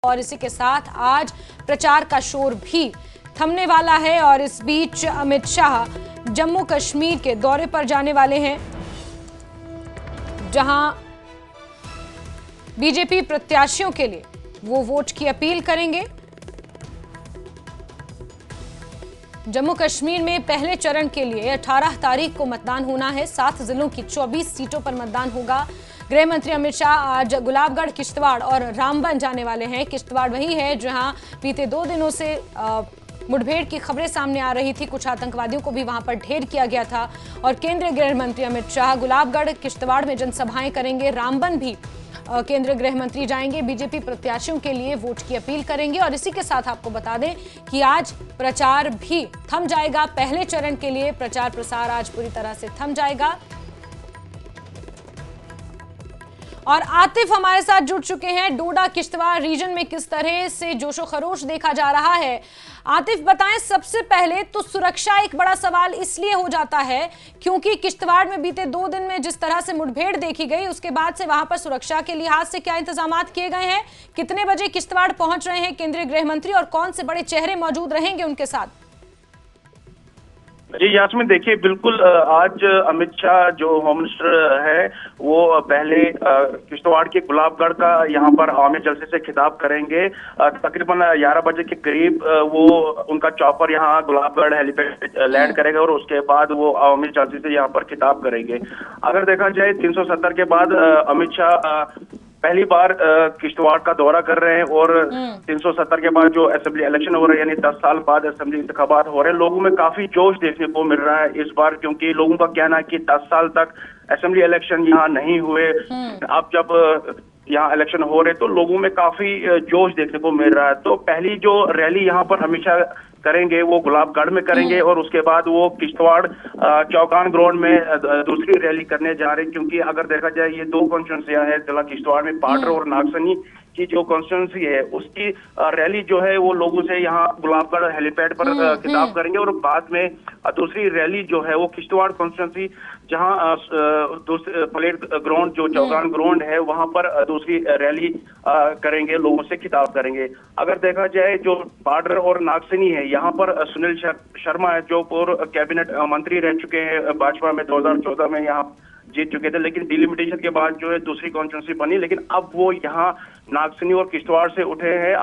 और इसी के साथ आज प्रचार का शोर भी थमने वाला है। और इस बीच अमित शाह जम्मू कश्मीर के दौरे पर जाने वाले हैं, जहां बीजेपी प्रत्याशियों के लिए वो वोट की अपील करेंगे। जम्मू कश्मीर में पहले चरण के लिए 18 तारीख को मतदान होना है। 7 जिलों की 24 सीटों पर मतदान होगा। गृह मंत्री अमित शाह आज गुलाबगढ़, किश्तवाड़ और रामबन जाने वाले हैं। किश्तवाड़ वही है जहां बीते 2 दिनों से मुठभेड़ की खबरें सामने आ रही थी। कुछ आतंकवादियों को भी वहां पर ढेर किया गया था। और केंद्रीय गृह मंत्री अमित शाह गुलाबगढ़, किश्तवाड़ में जनसभाएं करेंगे। रामबन भी केंद्रीय गृह मंत्री जाएंगे। बीजेपी प्रत्याशियों के लिए वोट की अपील करेंगे। और इसी के साथ आपको बता दें कि आज प्रचार भी थम जाएगा। पहले चरण के लिए प्रचार प्रसार आज पूरी तरह से थम जाएगा। और आतिफ हमारे साथ जुड़ चुके हैं। डोडा किश्तवाड़ रीजन में किस तरह से जोशो खरोश देखा जा रहा है, आतिफ बताएं। सबसे पहले तो सुरक्षा एक बड़ा सवाल इसलिए हो जाता है क्योंकि किश्तवाड़ में बीते 2 दिन में जिस तरह से मुठभेड़ देखी गई, उसके बाद से वहां पर सुरक्षा के लिहाज से क्या इंतजामात किए गए हैं? कितने बजे किश्तवाड़ पहुंच रहे हैं केंद्रीय गृह मंत्री और कौन से बड़े चेहरे मौजूद रहेंगे उनके साथ? जी यास्मीन, देखिए बिल्कुल आज अमित शाह जो होम मिनिस्टर है वो पहले किश्तवाड़ के गुलाबगढ़ का यहाँ पर आवामी जलसे से खिताब करेंगे। तकरीबन 11 बजे के करीब वो उनका चॉपर यहाँ गुलाबगढ़ हेलीपैड लैंड करेगा और उसके बाद वो आवामी जलसे से यहाँ पर खिताब करेंगे। अगर देखा जाए 370 के बाद अमित शाह पहली बार किश्तवाड़ का दौरा कर रहे हैं और 370 के बाद जो असेंबली इलेक्शन हो रहे हैं, यानी 10 साल बाद असेंबली इंतखाबात हो रहे हैं, लोगों में काफी जोश देखने को मिल रहा है इस बार, क्योंकि लोगों का कहना है कि 10 साल तक असेंबली इलेक्शन यहाँ नहीं हुए। अब जब यहाँ इलेक्शन हो रहे तो लोगों में काफी जोश देखने को मिल रहा है। तो पहली जो रैली यहाँ पर अमित शाह करेंगे वो गुलाबगढ़ में करेंगे और उसके बाद वो किश्तवाड़ चौगान ग्राउंड में दूसरी रैली करने जा रहे हैं। क्योंकि अगर देखा जाए ये 2 कॉन्स्टिट्यूंसियां हैं जिला किश्तवाड़ में, पाडर और नागसनी की जो कॉन्स्टिट्यूंसी है उसकी रैली जो है वो लोगों से यहाँ गुलाबगढ़ हेलीपैड पर खिताब करेंगे और बाद में दूसरी रैली जो है वो किश्तवाड़ कॉन्स्टिट्यूंसी जहाँ परेड ग्राउंड जो चौगान ग्राउंड है वहां पर दूसरी रैली करेंगे, लोगों से खिताब करेंगे। अगर देखा जाए जो पाडर और नागसनी है यहाँ पर सुनील शर्मा है जो पूर्व कैबिनेट मंत्री रह चुके हैं भाजपा में, 2014 में यहाँ जीत चुके थे, लेकिन डिलिमिटेशन के बाद जो है दूसरी कॉन्स्टिट्यूंसी बनी, लेकिन अब वो यहाँ नागसनी और किश्तवाड़ से उठे हैं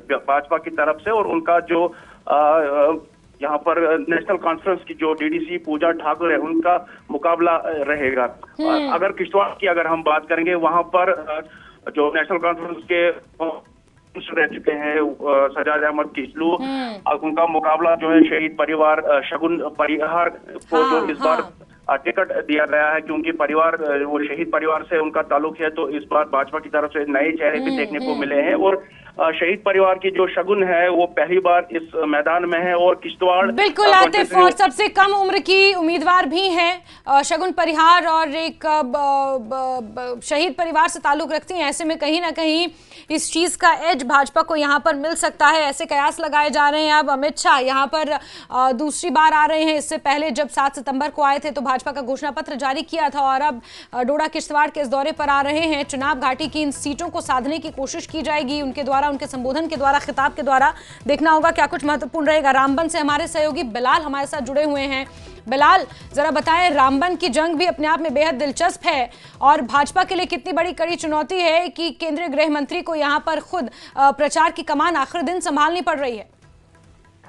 भाजपा की तरफ से। और उनका जो यहाँ पर नेशनल कॉन्फ्रेंस की जो डीडीसी पूजा ठाकुर है उनका मुकाबला रहेगा। अगर किश्तवाड़ की अगर हम बात करेंगे, वहां पर जो नेशनल कॉन्फ्रेंस के रह चुके हैं सजाद अहमद किचलू, उनका मुकाबला जो है शहीद परिवार शगुन परिहार को जो इस बार टिकट दिया गया है, क्योंकि परिवार वो शहीद परिवार से उनका ताल्लुक है। तो इस बार भाजपा की तरफ से नए चेहरे भी देखने को मिले हैं और शहीद परिवार की जो शगुन है वो पहली बार इस मैदान में है। और किश्तवाड़ बिल्कुल आतिफ, और सबसे कम उम्र की उम्मीदवार भी हैं शगुन परिहार और एक शहीद परिवार से ताल्लुक रखती हैं। ऐसे में कहीं ना कहीं इस चीज का एज भाजपा को यहाँ पर मिल सकता है, ऐसे कयास लगाए जा रहे हैं। अब अमित शाह यहाँ पर दूसरी बार आ रहे हैं। इससे पहले जब 7 सितंबर को आए थे तो भाजपा का घोषणा पत्र जारी किया था और अब डोडा किश्तवाड़ के इस दौरे पर आ रहे हैं। चुनाव घाटी की इन सीटों को साधने की कोशिश की जाएगी उनके द्वारा, उनके संबोधन के द्वारा, खिताब के द्वारा। देखना होगा क्या कुछ महत्वपूर्ण रहेगा। रामबन से हमारे सहयोगी बिलाल हमारे साथ जुड़े हुए हैं। बिलाल, जरा बताएं, रामबन की जंग भी अपने आप में बेहद दिलचस्प है और भाजपा के लिए कितनी बड़ी कड़ी चुनौती है कि केंद्रीय गृह मंत्री को यहाँ पर खुद प्रचार की कमान आखिरी दिन संभालनी पड़ रही है।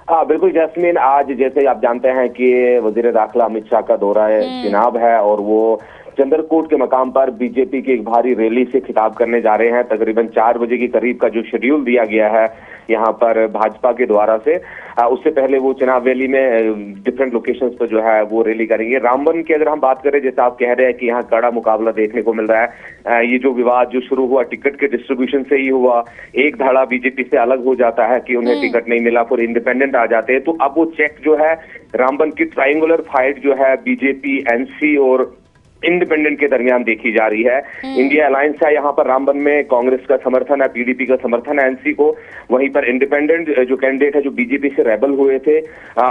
बिल्कुल जैस्मीन, आज जैसे आप जानते हैं कि वजीर दाखिला अमित शाह का दौरा चुनाव है और वो चंद्रकोट के मकाम पर बीजेपी की एक भारी रैली से खिताब करने जा रहे हैं। तकरीबन 4 बजे के करीब का जो शेड्यूल दिया गया है यहाँ पर भाजपा के द्वारा से, उससे पहले वो चुनाव रैली में डिफरेंट लोकेशंस पर जो है वो रैली करेंगे। रामबन की अगर हम बात करें, जैसे आप कह रहे हैं कि यहाँ कड़ा मुकाबला देखने को मिल रहा है। ये जो विवाद जो शुरू हुआ टिकट के डिस्ट्रीब्यूशन से ही हुआ, एक धड़ा बीजेपी से अलग हो जाता है कि उन्हें टिकट नहीं मिला, फिर इंडिपेंडेंट आ जाते हैं। तो अब वो चेक जो है रामबन की ट्रायंगुलर फाइट जो है बीजेपी, एनसी और इंडिपेंडेंट के दरमियान देखी जा रही है। इंडिया अलायंस है यहाँ पर रामबन में, कांग्रेस का समर्थन है, पीडीपी का समर्थन है एनसी को। वहीं पर इंडिपेंडेंट जो कैंडिडेट है, जो बीजेपी से रेबल हुए थे,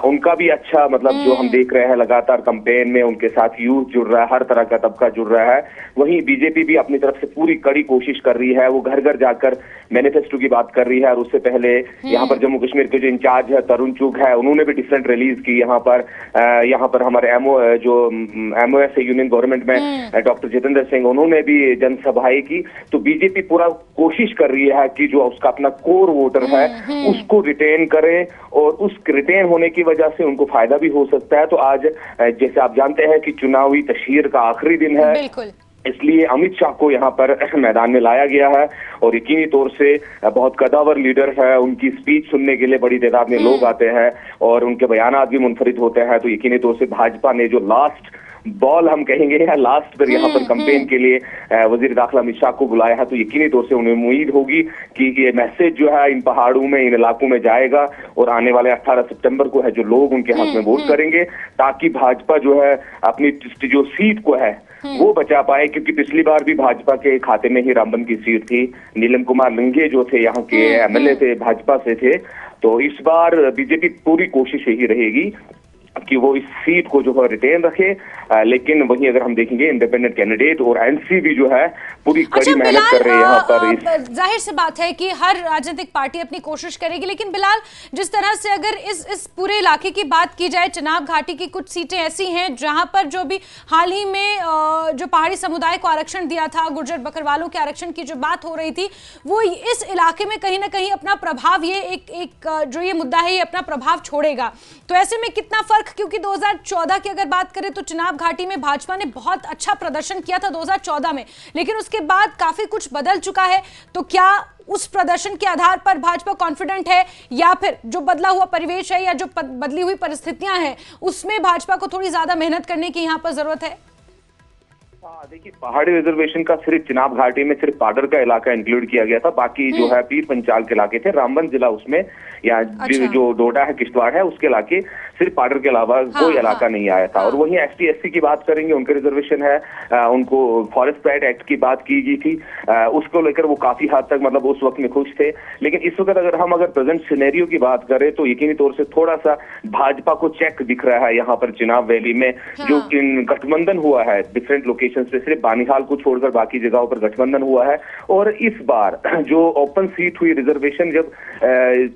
उनका भी अच्छा मतलब जो हम देख रहे हैं लगातार कैंपेन में उनके साथ यूथ जुड़ रहा है, हर तरह का तबका जुड़ रहा है। वहीं बीजेपी भी अपनी तरफ से पूरी कड़ी कोशिश कर रही है, वो घर घर जाकर मैनिफेस्टो की बात कर रही है। और उससे पहले यहाँ पर जम्मू कश्मीर के जो इंचार्ज है तरुण चुग है, उन्होंने भी डिफरेंट रिलीज की यहाँ पर हमारे एमओएस यूनियन गवर्नमेंट में डॉक्टर जितेंद्र सिंह, उन्होंने भी जनसभाएं की। तो बीजेपी पूरा कोशिश कर रही है कि जो उसका अपना कोर वोटर है उसको रिटेन करे, और उस रिटेन होने की वजह से उनको फायदा भी हो सकता है। तो आज जैसे आप जानते हैं कि चुनावी तशहीर का आखिरी दिन है, बिल्कुल, इसलिए अमित शाह को यहाँ पर मैदान में लाया गया है। और यकीनी तौर से बहुत कदावर लीडर है, उनकी स्पीच सुनने के लिए बड़ी तादाद में लोग आते हैं और उनके बयानात भी मुनफरिद होते हैं। तो यकीनी तौर से भाजपा ने जो लास्ट बॉल हम कहेंगे या लास्ट पर यहाँ पर कैंपेन के लिए वजीर दाखिला अमित शाह को बुलाया है, तो यकीनी तौर से उन्हें उम्मीद होगी कि ये मैसेज जो है इन पहाड़ों में, इन इलाकों में जाएगा और आने वाले 18 सितंबर को है जो लोग उनके हक में वोट करेंगे, ताकि भाजपा जो है अपनी जो सीट को है वो बचा पाए। क्योंकि पिछली बार भी भाजपा के खाते में ही रामबन की सीट थी, नीलम कुमार लिंगे जो थे यहाँ के एमएलए थे, भाजपा से थे। तो इस बार बीजेपी पूरी कोशिश यही रहेगी कि वो इस सीट को जो है रिटेन रखे। लेकिन वहीं अगर हम देखेंगे इंडिपेंडेंट कैंडिडेट और एनसी भी जो है पूरी कड़ी मेहनत कर रहे हैं यहाँ पर। जाहिर सी बात है कि हर राजनीतिक पार्टी अपनी कोशिश करेगी, लेकिन बिलाल, जिस तरह से अगर इस पूरे इलाके की बात की जाए, चिनाब घाटी की कुछ सीटें ऐसी हैं जहां पर जो भी हाल ही में जो पहाड़ी समुदाय को आरक्षण दिया था, गुर्जर बकरवालों के आरक्षण की जो बात हो रही थी, वो इस इलाके में कहीं ना कहीं अपना प्रभाव, ये एक जो ये मुद्दा है, ये अपना प्रभाव छोड़ेगा। तो ऐसे में कितना फर्क, क्योंकि 2014 की अगर बात करें तो चिनाब घाटी में भाजपा ने बहुत अच्छा प्रदर्शन किया था 2014 में, लेकिन उसके बाद काफी कुछ बदल चुका है। तो क्या उस प्रदर्शन के आधार पर भाजपा कॉन्फिडेंट है, या फिर जो बदला हुआ परिवेश है या जो बदली हुई परिस्थितियां हैं उसमें भाजपा को थोड़ी ज्यादा मेहनत करने की यहां पर जरूरत है? देखिए, पहाड़ी रिजर्वेशन का सिर्फ चिनाब घाटी में सिर्फ पाडर का इलाका इंक्लूड किया गया था, बाकी जो है पीर पंचाल के इलाके थे, रामबन जिला उसमें या जो डोडा है, किश्तवाड़ है, उसके इलाके सिर्फ पाडर के अलावा कोई इलाका नहीं आया था। और वहीं एसटी एससी की बात करेंगे, उनके रिजर्वेशन है, उनको फॉरेस्ट राइट एक्ट की बात की गई थी, उसको लेकर वो काफी हद तक मतलब उस वक्त में खुश थे। लेकिन इस वक्त अगर प्रेजेंट सिनेरियो की बात करें तो यकीनी तौर से थोड़ा सा भाजपा को चेक दिख रहा है यहाँ पर चिनाब वैली में। जो गठबंधन हुआ है डिफरेंट लोकेशन से, सिर्फ बानीहाल को छोड़कर बाकी जगहों पर गठबंधन हुआ है। और इस बार जो ओपन सीट हुई रिजर्वेशन, जब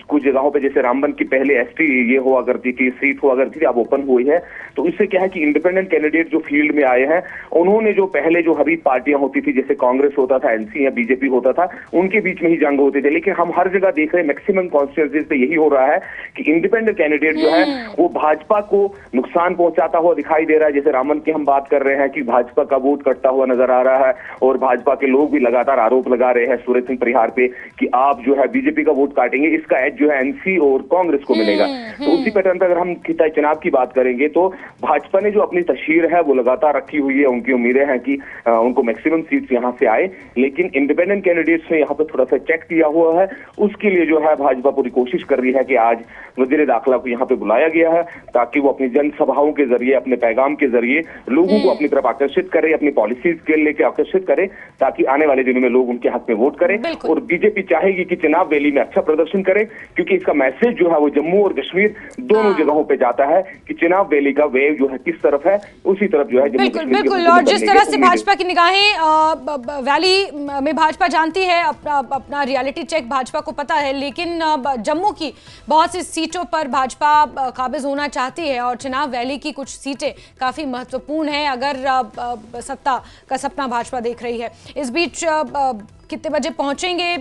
कुछ जगहों पे जैसे रामबन की पहले एसटी ये हुआ करती थी, सीट हुआ करती थी, अब ओपन हुई है। तो इससे क्या है कि इंडिपेंडेंट कैंडिडेट जो फील्ड में आए हैं, उन्होंने जो पहले जो हरीफ पार्टियां होती थी, जैसे कांग्रेस होता था, एनसी या बीजेपी होता था, उनके बीच में ही जंग होते थे। लेकिन हम हर जगह देख रहे हैं, मैक्सिमम कॉन्स्टिट्यूएंसीज पे यही हो रहा है कि इंडिपेंडेंट कैंडिडेट जो है वो भाजपा को नुकसान पहुंचाता हुआ दिखाई दे रहा है। जैसे रामबन की हम बात कर रहे हैं कि भाजपा का वोट कटता हुआ नजर आ रहा है, और भाजपा के लोग भी लगातार आरोप लगा रहे हैं सूरज सिंह परिहार पे कि आप जो है बीजेपी का वोट काटेंगे, इसका एज जो है एनसी और कांग्रेस को मिलेगा। तो उसी पैटर्न पर अगर हम चुनाव की बात करेंगे तो भाजपा ने जो अपनी तशहीर है वो लगातार रखी हुई है। उनकी उम्मीदें हैं कि उनको मैक्सिमम सीट्स यहाँ से आए, लेकिन इंडिपेंडेंट कैंडिडेट्स ने यहाँ पर थोड़ा सा चेक किया हुआ है। उसके लिए जो है भाजपा पूरी कोशिश कर रही है कि आज वजीर दाखिला को यहाँ पे बुलाया गया है, ताकि वो अपनी जनसभाओं के जरिए, अपने पैगाम के जरिए लोगों को अपनी तरफ आकर्षित करे, अपनी पॉलिसीज के लेके आकर्षित करे, ताकि आने वाले दिनों में लोग उनके हक में वोट करें। और बीजेपी चाहेगी कि चिनाब वैली में अच्छा प्रदर्शन करे, क्योंकि इसका मैसेज जो है वो जम्मू और कश्मीर दोनों जगहों पे जाता है कि चिनाब वैली का वेव जो है किस तरफ है, उसी तरफ जो है जम्मू कश्मीर। बिल्कुल, और जिस तरह से भाजपा की निगाहें वैली में भाजपा जानती है, अपना रियलिटी चेक भाजपा को पता है, लेकिन जम्मू की बहुत सी सीटों पर भाजपा काबिज होना चाहती है और चिनाब वैली की कुछ सीटें काफी महत्वपूर्ण है अगर सत्ता का सपना भाजपा देख रही है। इस बीच कितने बजे पहुंचेंगे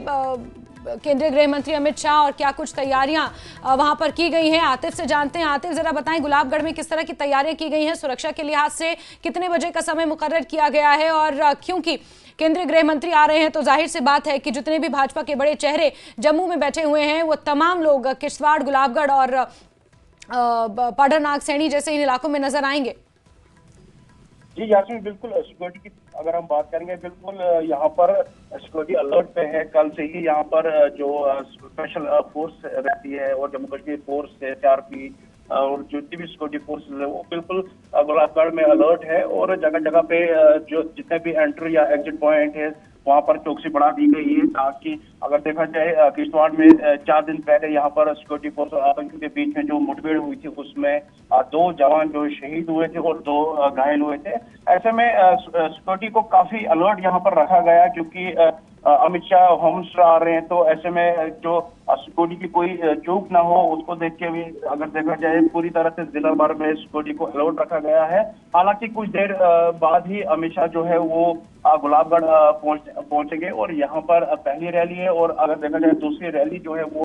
केंद्रीय गृह मंत्री अमित शाह और क्या कुछ तैयारियां वहां पर की गई हैं, आतिफ से जानते हैं। आतिफ, जरा बताएं गुलाबगढ़ में किस तरह की तैयारियां की गई हैं, सुरक्षा के लिहाज से कितने बजे का समय मुकर्रर किया गया है? और क्योंकि केंद्रीय गृह मंत्री आ रहे हैं तो जाहिर सी बात है कि जितने भी भाजपा के बड़े चेहरे जम्मू में बैठे हुए हैं वो तमाम लोग किश्तवाड़, गुलाबगढ़ और पाडर नागसैनी जैसे इन इलाकों में नजर आएंगे। जी यास्मीन, बिल्कुल सिक्योरिटी की अगर हम बात करेंगे, बिल्कुल यहाँ पर सिक्योरिटी अलर्ट पे है। कल से ही यहाँ पर जो स्पेशल फोर्स रहती है और जम्मू कश्मीर फोर्स, सीआरपी, और जितनी भी सिक्योरिटी फोर्सेज है वो बिल्कुल गुलाबगढ़ में अलर्ट है और जगह जगह पे जो जितने भी एंट्री या एग्जिट पॉइंट है वहां पर चौकसी बढ़ा दी गई है, ताकि अगर देखा जाए किश्तवाड़ में 4 दिन पहले यहाँ पर सिक्योरिटी फोर्स और आतंकियों के बीच में जो मुठभेड़ हुई थी उसमें 2 जवान जो शहीद हुए थे और 2 घायल हुए थे। ऐसे में सिक्योरिटी को काफी अलर्ट यहाँ पर रखा गया, क्योंकि अमित शाह होम मिनिस्टर आ रहे हैं, तो ऐसे में जो सिक्योरिटी की कोई चूक ना हो उसको देख के भी अगर देखा जाए पूरी तरह से जिला भर में सिक्योरिटी को अलर्ट रखा गया है। हालांकि कुछ देर बाद ही अमित शाह जो है वो गुलाबगढ़ पहुंचेंगे और यहाँ पर पहली रैली है और अगर देखा जाए दूसरी रैली जो है वो